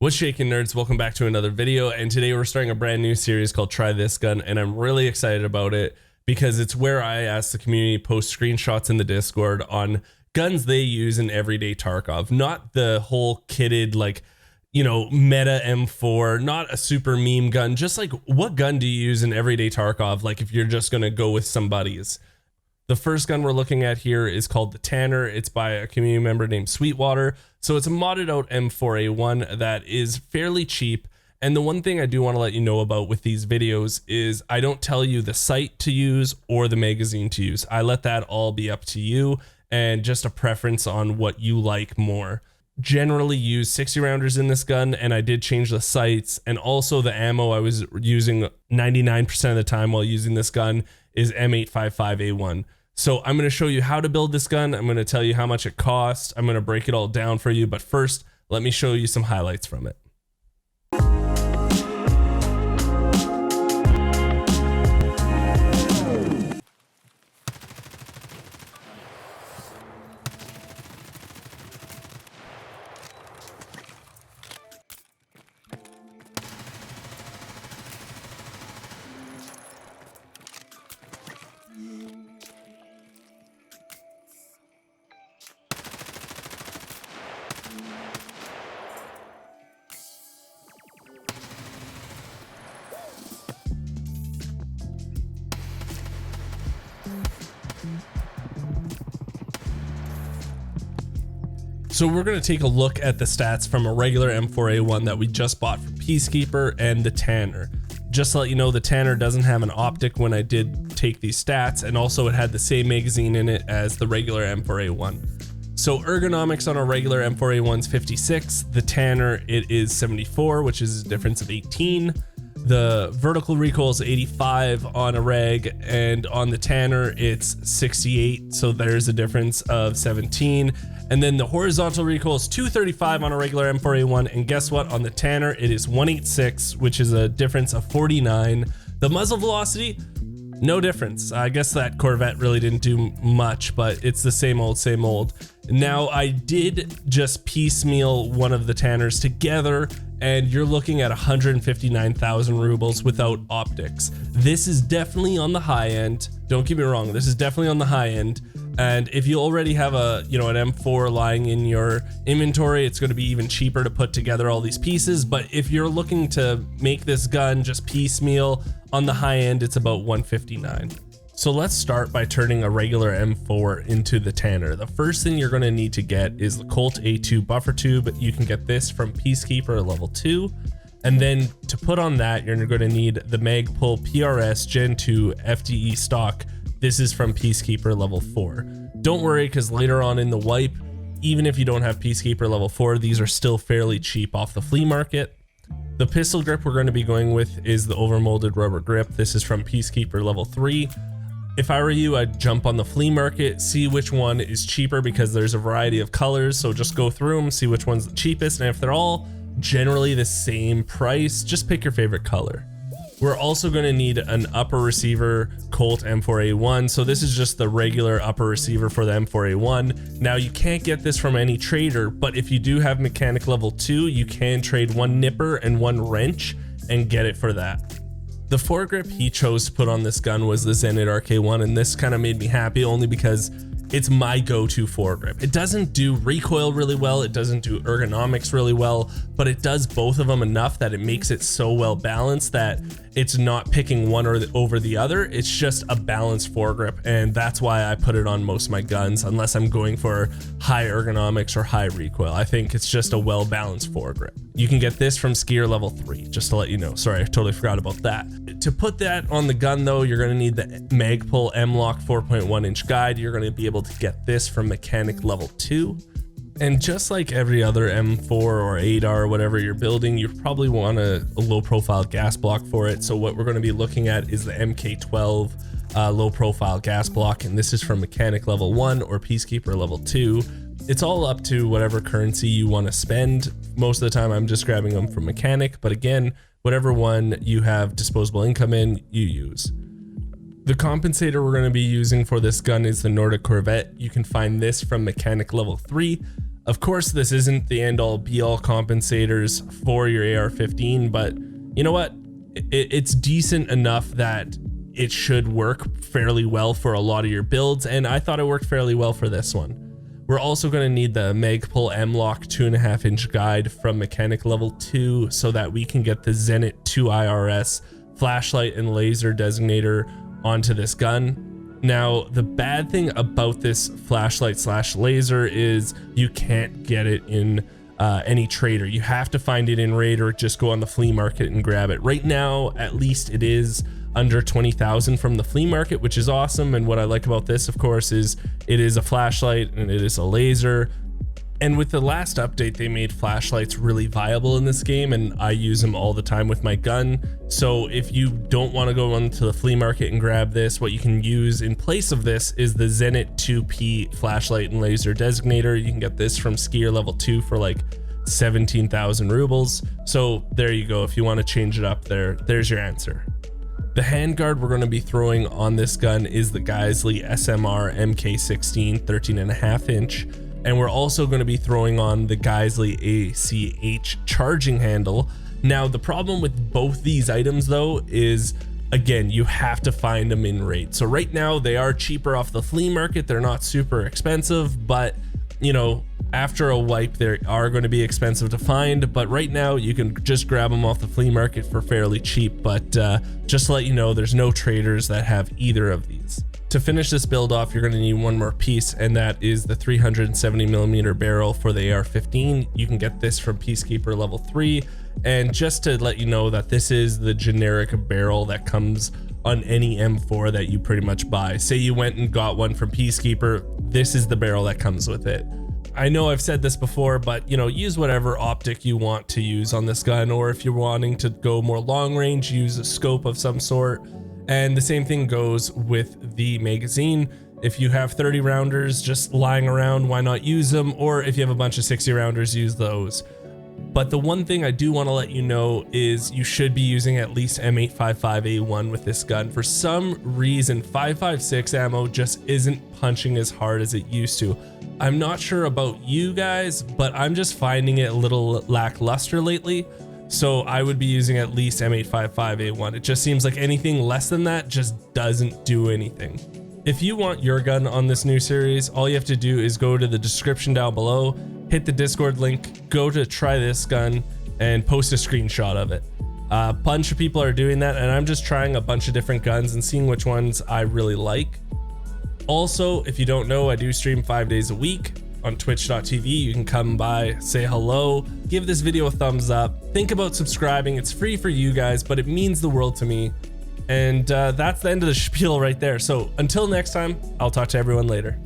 What's shaking, nerds? Welcome back to another video, and today we're starting a brand new series called Try This Gun, and I'm really excited about it because it's where I ask the community to post screenshots in the Discord on guns they use in everyday Tarkov, not the whole kitted, like, you know, meta M4, not a super meme gun, just like what gun do you use in everyday Tarkov, like if you're just gonna go with somebody's. The first gun we're looking at here is called the Tanner. It's by a community member named Sweetwater. So it's a modded out M4A1 that is fairly cheap. And the one thing I do want to let you know about with these videos is I don't tell you the sight to use or the magazine to use. I let that all be up to you and just a preference on what you like more. Generally use 60 rounders in this gun, and I did change the sights, and also the ammo I was using 99% of the time while using this gun is M4A1. So I'm going to show you how to build this gun. I'm going to tell you how much it costs. I'm going to break it all down for you, but first let me show you some highlights from it. So we're going to take a look at the stats from a regular M4A1 that we just bought from Peacekeeper and the Tanner. Just to let you know, the Tanner doesn't have an optic when I did take these stats, and also it had the same magazine in it as the regular M4A1. So ergonomics on a regular M4A1 is 56, the Tanner it is 74, which is a difference of 18. The vertical recoil is 85 on a reg, and on the Tanner it's 68, so there's a difference of 17. And then the horizontal recoil is 235 on a regular M4A1, and guess what? On the Tanner it is 186, which is a difference of 49. The muzzle velocity, no difference. I guess that Corvette really didn't do much, but it's the same old, same old. Now I did just piecemeal one of the Tanners together, and you're looking at 159,000 rubles without optics. This is definitely on the high end. Don't get me wrong, this is definitely on the high end. And if you already have a, you know, an M4 lying in your inventory, it's going to be even cheaper to put together all these pieces. But if you're looking to make this gun just piecemeal, on the high end, it's about 159. So let's start by turning a regular M4 into the Tanner. The first thing you're going to need to get is the Colt A2 buffer tube. You can get this from Peacekeeper level 2. And then to put on that, you're going to need the Magpul PRS Gen 2 FDE stock. This is from Peacekeeper level 4. Don't worry, because later on in the wipe, even if you don't have Peacekeeper level 4, these are still fairly cheap off the flea market. The pistol grip we're going to be going with is the overmolded rubber grip. This is from Peacekeeper level 3. If I were you, I'd jump on the flea market, see which one is cheaper, because there's a variety of colors. So just go through them, see which one's the cheapest. And if they're all generally the same price, just pick your favorite color. We're also going to need an upper receiver Colt M4A1. So this is just the regular upper receiver for the M4A1. Now you can't get this from any trader, but if you do have mechanic level 2, you can trade one nipper and one wrench and get it for that. The foregrip he chose to put on this gun was the Zenit RK1, and this kind of made me happy only because it's my go-to foregrip. It doesn't do recoil really well, it doesn't do ergonomics really well, but it does both of them enough that it makes it so well balanced that it's not picking one over the other. It's just a balanced foregrip, and that's why I put it on most of my guns, unless I'm going for high ergonomics or high recoil. I think it's just a well-balanced foregrip. You can get this from Skier level 3, just to let you know. Sorry, I totally forgot about that. To put that on the gun though, you're gonna need the Magpul M-Lock 4.1 inch guide. You're gonna be able to get this from mechanic level 2. And just like every other M4 or 8R or whatever you're building, you probably want a low profile gas block for it. So what we're gonna be looking at is the MK12 low profile gas block, and this is from mechanic level 1 or Peacekeeper level 2. It's all up to whatever currency you want to spend. Most of the time I'm just grabbing them from mechanic, but again, whatever one you have disposable income in, you use. The compensator we're going to be using for this gun is the Nordic Corvette. You can find this from mechanic level 3. Of course, this isn't the end all be all compensators for your AR-15, but you know what? It's decent enough that it should work fairly well for a lot of your builds, and I thought it worked fairly well for this one. We're also going to need the Magpul M-Lock 2.5-inch guide from mechanic level 2 so that we can get the Zenit 2 IRS flashlight and laser designator onto this gun. Now, the bad thing about this flashlight slash laser is you can't get it in any trader. You have to find it in raid or just go on the flea market and grab it. Right now, at least it is under 20,000 from the flea market, which is awesome. And what I like about this, of course, is it is a flashlight and it is a laser. And with the last update, they made flashlights really viable in this game, and I use them all the time with my gun. So if you don't want to go onto the flea market and grab this, what you can use in place of this is the Zenit 2P flashlight and laser designator. You can get this from skier level 2 for like 17,000 rubles. So there you go. If you want to change it up, there's your answer. The handguard we're going to be throwing on this gun is the Geekseh SMR MK16 13.5-inch. And we're also going to be throwing on the Geekseh ACH charging handle. Now, the problem with both these items though is, again, you have to find them in raid. So right now they are cheaper off the flea market. They're not super expensive, but you know, after a wipe, they are going to be expensive to find. But right now you can just grab them off the flea market for fairly cheap. But just to let you know, there's no traders that have either of these. To finish this build off, you're going to need one more piece, and that is the 370mm barrel for the AR-15. You can get this from Peacekeeper level 3. And just to let you know that this is the generic barrel that comes on any M4 that you pretty much buy. Say you went and got one from Peacekeeper, this is the barrel that comes with it. I know I've said this before, but you know, use whatever optic you want to use on this gun, or if you're wanting to go more long range, use a scope of some sort. And the same thing goes with the magazine. If you have 30 rounders just lying around, why not use them? Or if you have a bunch of 60 rounders, use those. But the one thing I do want to let you know is you should be using at least M4A1 with this gun. For some reason, 5.56 ammo just isn't punching as hard as it used to. I'm not sure about you guys, but I'm just finding it a little lackluster lately. So I would be using at least M4A1. It just seems like anything less than that just doesn't do anything. If you want your gun on this new series, all you have to do is go to the description down below, hit the Discord link, go to try this gun, and post a screenshot of it. A bunch of people are doing that, and I'm just trying a bunch of different guns and seeing which ones I really like. Also, if you don't know, I do stream 5 days a week on twitch.tv. You can come by, say hello, give this video a thumbs up, think about subscribing. It's free for you guys, but it means the world to me. And that's the end of the spiel right there. So until next time, I'll talk to everyone later.